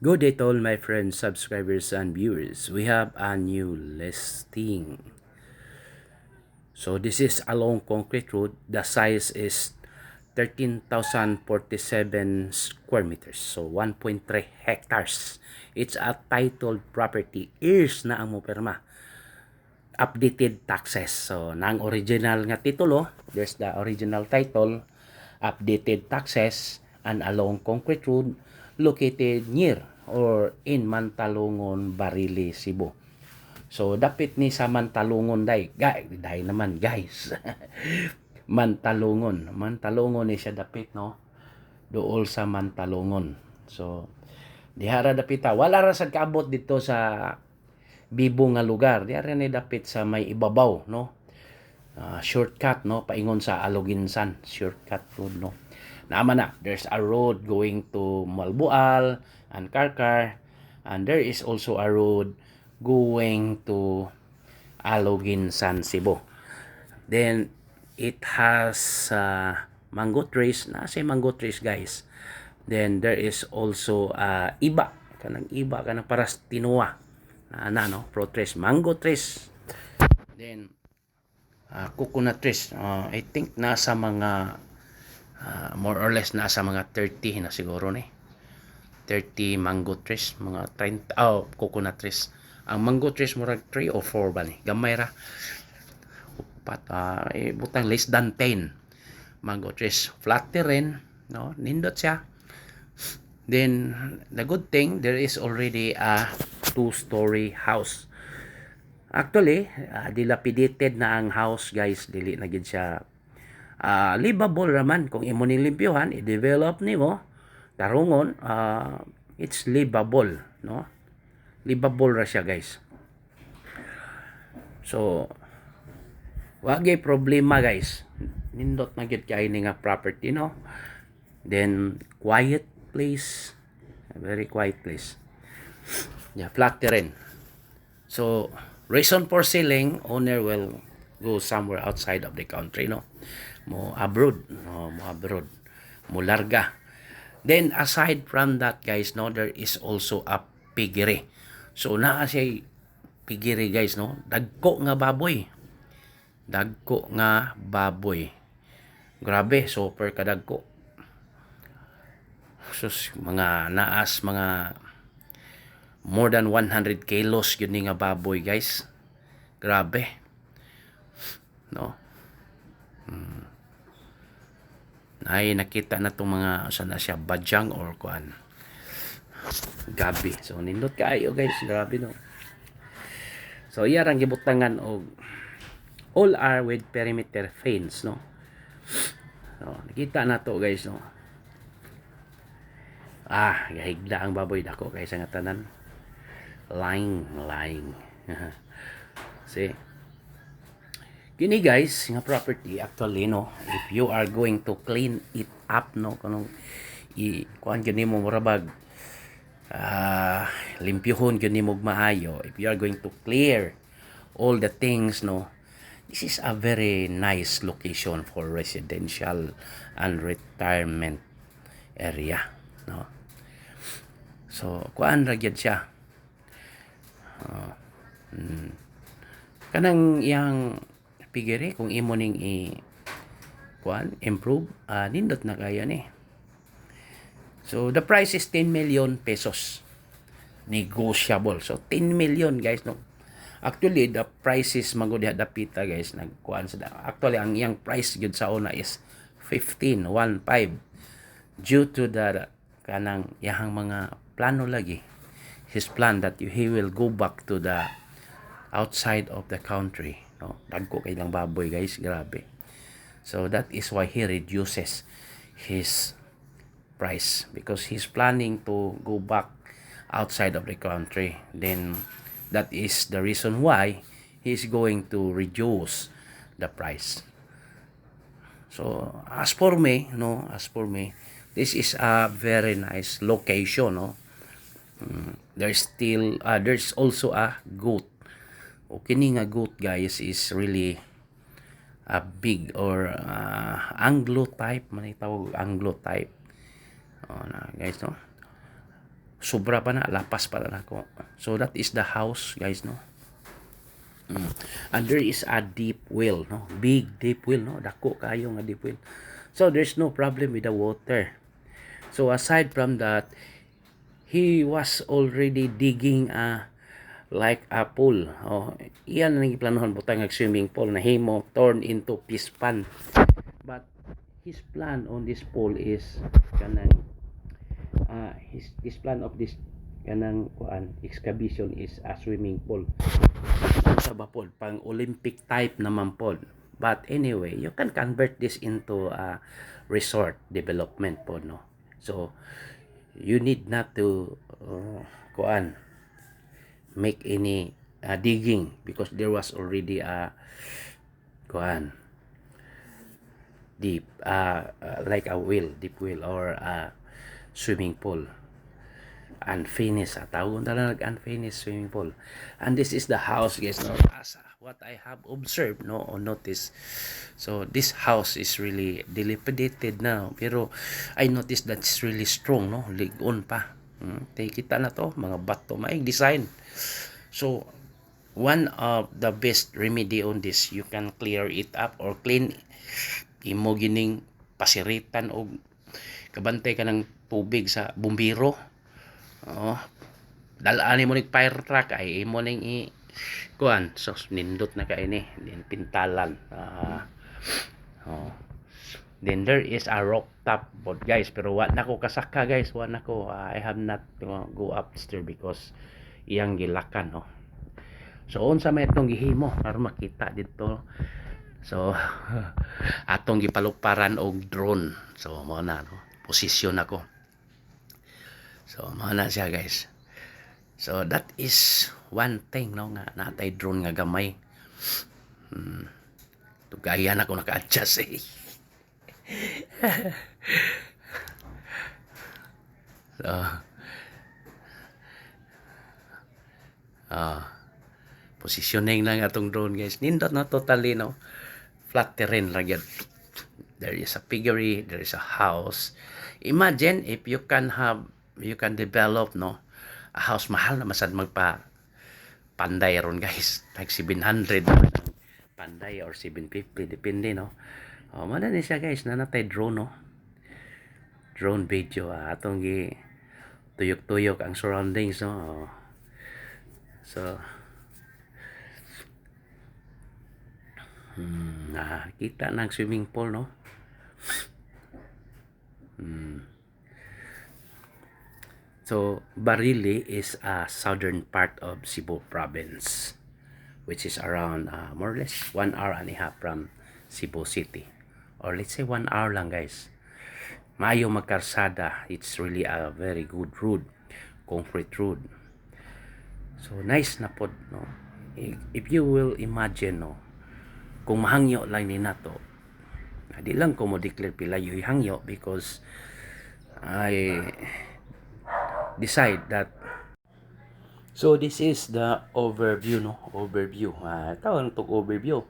Good day to all my friends, subscribers, and viewers. We have a new listing. So this is along concrete road. The size is 13,047 square meters. So 1.3 hectares. It's a titled property. Years na ang mopirma. Updated taxes. So nang original nga titulo, there's the original title, updated taxes, and along concrete road located near or in Mantalongon, Barili, Cebu. So dapit ni sa Mantalongon day naman guys. Mantalongon ni siya dapit no. Dool sa Mantalongon. So dihara dapita wala ra sad kaabot dito sa bibo nga lugar. Dihara ni dapit sa may ibabaw no. Shortcut no paingon sa Aloginsan, shortcut road no. Naman na, there's a road going to Malbual and Karkar, and there is also a road going to Aloginsan, Cebu. Then it has mango trees. Nasa mango trees guys. Then there is also iba kanang paras tinua na no pro trees, mango trees. Then coconut trees. I think nasa mga more or less nasa mga 30 na siguro ni. 30 mango trees, mga 30 coconut trees. Ang mango trees murag 3 or 4 ba ni? Gamay ra. Upat butang less than 10 mango trees. Flat terrain, no? Nindot siya. Then the good thing, there is already a 2-story house. Actually, dilapidated na ang house guys, dili na gid siya livable raman kung imo ni limpyuhan, i-develop nimo tarungon, it's livable no, livable ra siya guys. So wagay problema guys, nindot na gyud kay ni nga property no. Then quiet place, very quiet place, flat terrain. So reason for selling, owner will go somewhere outside of the country no, mo abroad, mo larga. Then aside from that guys no, there is also a piggery. So naa siya piggery guys no, dagko nga baboy, grabe, super kadagko. Sus, mga naas mga more than 100 kilos yun nga baboy guys, grabe no. Ay nakita na itong mga sana siya badyang or kuan gabi. So nindot kaayo guys, grabe no. So iya rang gibutangan og all are with perimeter fence no. So nakita na to guys no. Gahigda ang baboy dako kay sa nga tanan. Lying. See, kini guys nga property actually no, if you are going to clean it up no, kanang kuan gyud nimo murabag limpyuhon gyud nimo maayo, if you are going to clear all the things no, this is a very nice location for residential and retirement area no. So kuan ra gyud siya, kanang iyang piggery kung imo ning improve, nindot na kayo ni. So the price is 10 million pesos, negotiable. So 10 million guys no. Actually the price is magud dapita guys, nagkuan sa actually ang iyang price gyud sa una is 15 due to the kanang iyang mga plano lagi, his plan that he will go back to the outside of the country no. Dagko kay lang baboy guys, grabe. So that is why he reduces his price, because he's planning to go back outside of the country. Then that is the reason why he's going to reduce the price. So as for me, this is a very nice location no. There's also a goat. Kini nga goat guys is really a big or Anglo type, man tawag Anglo type. Na guys no. sobra pa na, lapas pa na ako. So that is the house, guys, no. And there is a deep well, no, big deep well, no, dako kayo nga deep well. So there's no problem with the water. So aside from that, he was already digging like a pool. Oh, iyan ang iplanohan butang ng swimming pool na himo turn into fish pond. But his plan on this pool is kanang his plan of this kanang excavation is a swimming pool sa bapod pang Olympic type naman pod. But anyway, you can convert this into a resort development po, no. So you need not to make any digging because there was already a deep like a well, deep well or a swimming pool, unfinished, tawag na unfinished swimming pool. And this is the house, guys, no, as what I have observed, no, or noticed. So this house is really dilapidated now, pero I noticed that it's really strong, no, ligon pa. Kita na to, mga bato, maing design. So one of the best remedy on this, you can clear it up or clean imo gining pasiritan o kabantay ka ng tubig sa bumbiro. Dalaan mo ning fire truck ay imo ning so nindot na ka ini din pintalan. Then there is a rooftop boat, guys, pero wa na ko kasaka, guys, wa na ko. I have not go upstairs because iyang gilakan, no. So unsa may itong gihimo aron makita dito. So atong gipaluparan og drone. So mo na, no, posisyon ako. So mao na siya, guys. So that is one thing, no, nga natay drone nga gamay. Tugayan ako naka-adjust So positioning lang atong drone, guys. Nindot na totally, no, flat terrain lang yan. There is a piggery, there is a house. Imagine if you can develop, no, a house. Mahal na masad magpa panday ron, guys, like 700 naman ang panday or 750 depende, no. Mana ni siya, guys, nanatay drone, no, drone video. Atong gi tuyok-tuyok ang surroundings, no. So kita ng swimming pool, no. So Barili is a southern part of Cebu province, which is around more or less 1 hour and a half from Cebu City, or let's say 1 hour lang, guys. Maayo magkarsada. It's really a very good road, concrete road. So nice na pod, no. If you will imagine, no, kung mahangyo lang ni nato, di lang ko mo declare pila yung hangyo because I decide that. So this is the overview, no, overview. Tawag itong overview.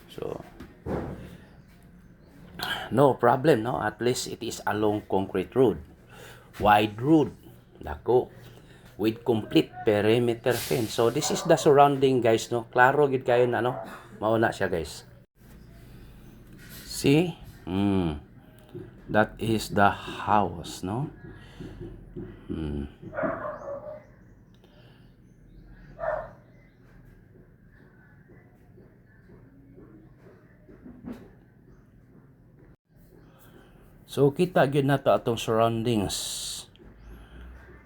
So no problem, no, at least it is a long concrete road, wide road, dako, with complete perimeter fence. So this is the surrounding, guys, no. Klaro gid kayo na, no, mauna siya, guys. See, that is the house, no. So kita gyud nato atong surroundings.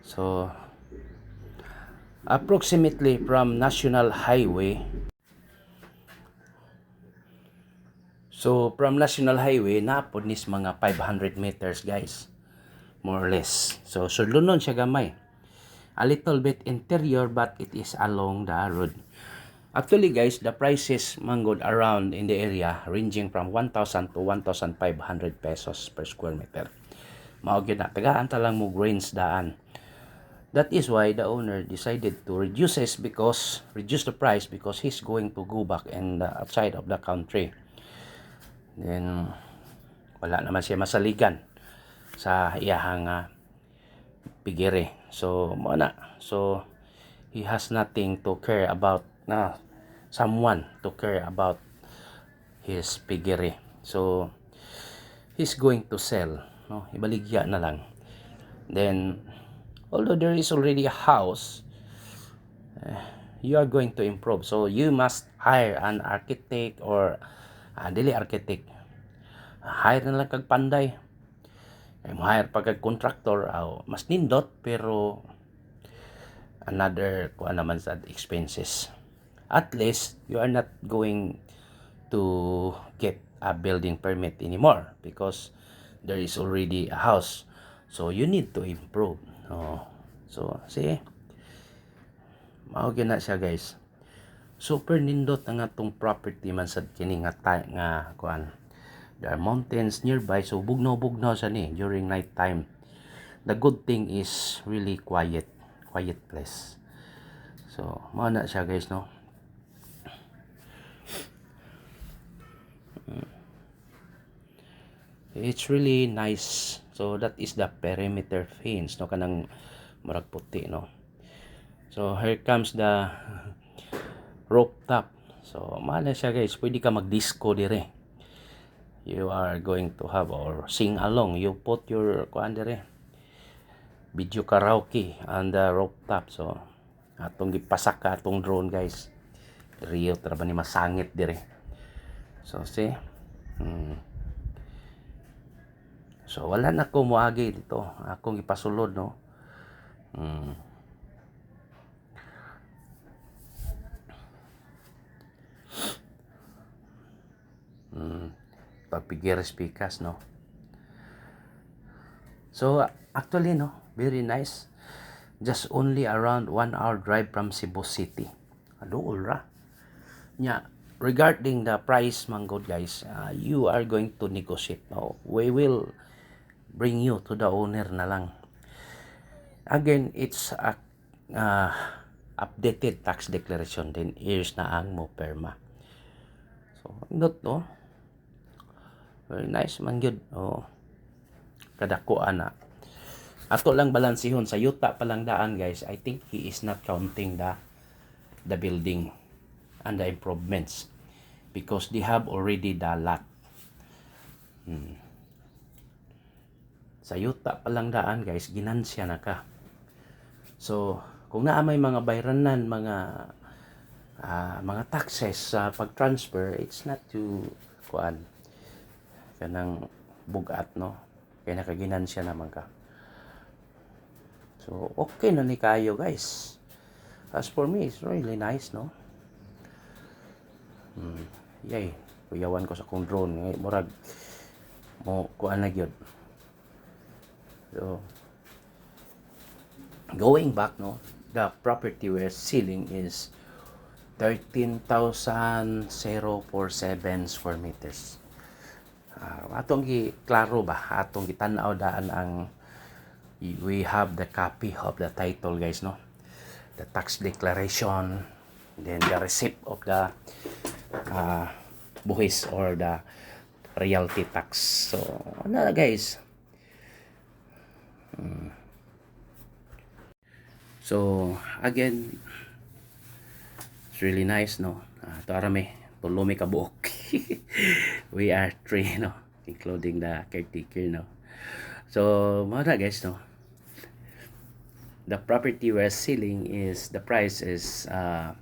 So approximately from National Highway. So from National Highway napod nis mga 500 meters, guys, more or less. So sudlunon siya gamay. A little bit interior but it is along the road. Actually, guys, the prices manggod around in the area ranging from 1,000 to 1,500 pesos per square meter. Mao gyud na tagaan ta lang mo grains daan. That is why the owner decided to reduce the price because he's going to go back in the outside of the country. Then wala naman siya masaligan sa iyahang pigiri. So mo na. So he has nothing to care about na someone to care about his pigiri. So he's going to sell, no? Ibaligya na lang. Then although there is already a house, you are going to improve. So you must hire an architect or dili architect. Hire na lang kag panday. Hire pa kag contractor mas nindot pero another kuan naman sa expenses. At least you are not going to get a building permit anymore because there is already a house. So you need to improve. So see, mao na siya guys. Super nindot ang atong property man sad kini nga kuan. There are mountains nearby, so bugnaw-bugnaw siya ni during night time. The good thing is really quiet place. So mao na siya guys, no. It's really nice. So that is the perimeter fence, no, kanang murag puti, no. So here comes the rooftop. So mana siya guys, pwede ka mag-disco dire. You are going to have or sing along. You put your kuan dire, video karaoke on the rooftop. So atong gipasak ka atong drone guys. Rio tra ba ni masangit dire. So see. So wala na ko moagi dito. Akong ipasulod, no. Pagpigiris pikas, no. So actually, no, very nice. Just only around 1 hour drive from Cebu City. Aduol ra. Nya, regarding the price man good guys, you are going to negotiate. No? We will bring you to the owner na lang. Again, it's a updated tax declaration, 10 years na ang mo perma. So not, no. Very nice man gyud. Kadakuan na. Ato lang balansihon sa yuta pa lang daan guys. I think he is not counting the building and the improvements because they have already the lot. Sa yuta pa lang daan guys, ginansya na ka. So kung naa may mga bayranan, mga taxes sa pag-transfer, it's not to kuan kanang bugat, no, kaya nakaginansya naman ka. So okay na ni kayo guys. As for me, it's really nice, no. Yay, kuyawan ko sa kong drone ngay murag mo kuan na gyud. So going back, no, the property we're selling is 13,047 square meters. Atong klaro ba, atong gitanaw daan ang we have the copy of the title guys, no, the tax declaration, then the receipt of the buhis or the realty tax. So ano na guys. So again, it's really nice, no. Ito arami tulumi ka buok. We are three, no, including the caretaker, no. So mga guys, no, the property we're selling is the price is 10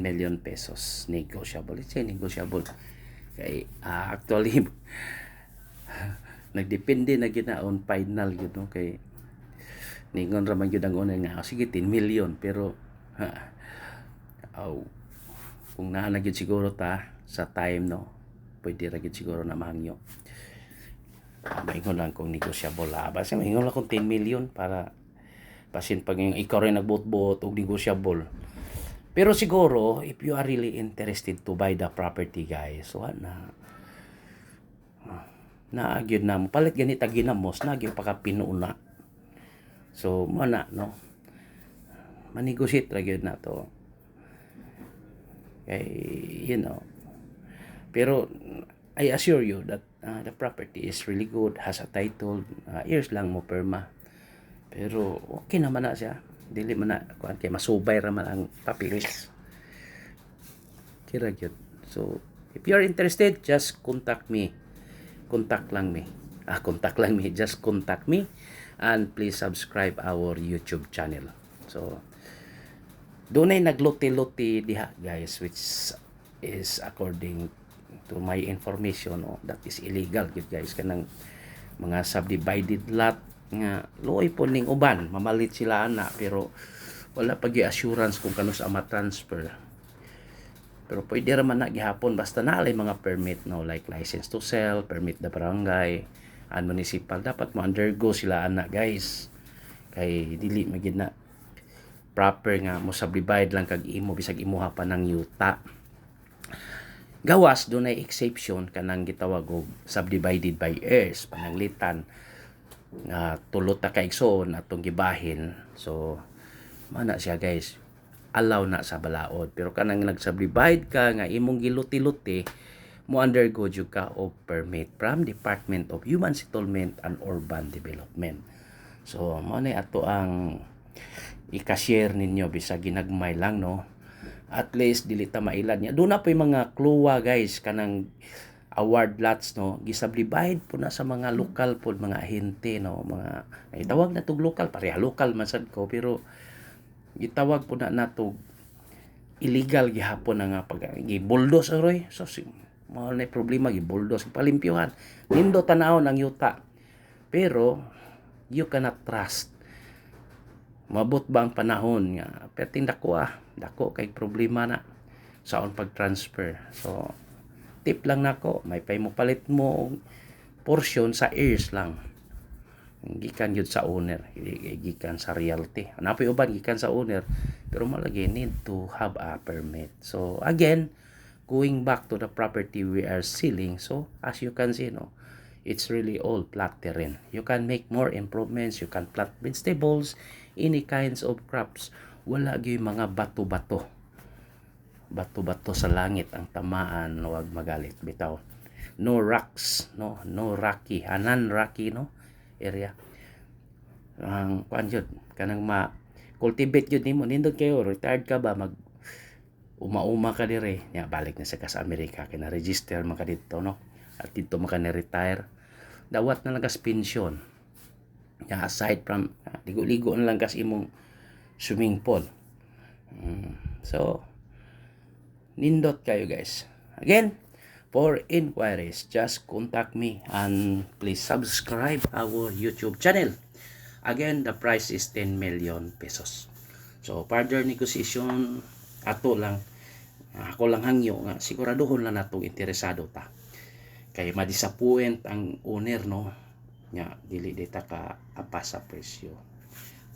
million pesos, negotiable. It's negotiable kay actually nagdepende na ginaon final yun, no, kay ningon ra man gyud ang una nga sige 10 million pero kung naa na gyud siguro ta sa time, no, pwede ra gyud siguro na mahangyo. Maingon lang kung negotiable basta maingon lang kung 10 million para pasin pag yung ikaw rin nagbot-bot og negotiable. Pero siguro if you are really interested to buy the property guys, so na gyud na mo palit ganit ginamos na gyud pa ka pinuna. So mo na, no, manegosyate ra gyud na to kay you know. Pero I assure you that the property is really good, has a title, years lang mo perma. Pero okay naman na siya. Dili man na kuan kay masubay ra man ang papilis. Kira gyud. So if you are interested, just contact me. Contact lang me. Contact lang me. Just contact me and please subscribe our YouTube channel. So dunay nagluti-luti diha guys, which is according to my information, that is illegal gid guys, kanang mga subdivided lot nga luoy po ning uban mamalit sila ana pero wala pa gi assurance kung kano sa ma-transfer. Pero pwede ra man na gihapon basta naalay mga permit, like license to sell, permit na barangay and municipal, dapat mo undergo sila ana guys, kay dili magid na proper nga mo subdivide lang kag imo bisag imuha pa ng yuta. Gawas dunay exception kanang gitawag og subdivided by heirs, pananglitan nga tulot ta ka igsoon atong gibahin. So mana siya guys, allow na sa balaod. Pero kanang nag-subdivide ka nga imong giluti-luti, mo undergo jud ka og permit from Department of Human Settlement and Urban Development. So mao ni ato ang i-share ninyo bisag ginagmay lang, at least dili ta mailad niya. Doon na po yung mga kluwa guys kanang award lots, gisubdivide po na sa mga lokal po mga ahente, mga itawag na tog lokal, pareha lokal man sad ko, pero gitawag po na nato illegal gihapon na nga pag gibuldos aroy. So mao na problema, gibuldos palimpyuhan nindo tanaw ng yuta, pero you cannot trust. Mabot ba ang panahon nga perting dako kay problema na saon pag-transfer. So tip lang nako, may pay mo palit mo portion sa heirs lang, gikan yun sa owner, gikan sa realty. Napoy uban gikan sa owner, pero malagi need to have a permit. So again, going back to the property we are selling, so as you can see, it's really all flat terrain. You can make more improvements, you can plant vegetables, any kinds of crops. Wala gyud mga bato-bato sa langit ang tamaan, wag magalit bitaw. No rocks, no rocky, anan rocky area. Ang kuan jud kanang cultivate jud nimo, nindot kayo retired ka ba, mag uma ka dire nya balik na sa Amerika kay na register man ka dito, at dito man ka na retire, dawat na lang kas pension. Aside from ligo-ligo na lang kas imong swimming pool. So nindot kayo guys. Again, for inquiries, just contact me and please subscribe our YouTube channel. Again, the price is 10 million pesos. So further negotiation ato lang, ako lang hangyo nga siguraduhon lang natong interesado ta, kay ma-disappoint ang owner, nya dili dita ka apa sa presyo.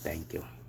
Thank you.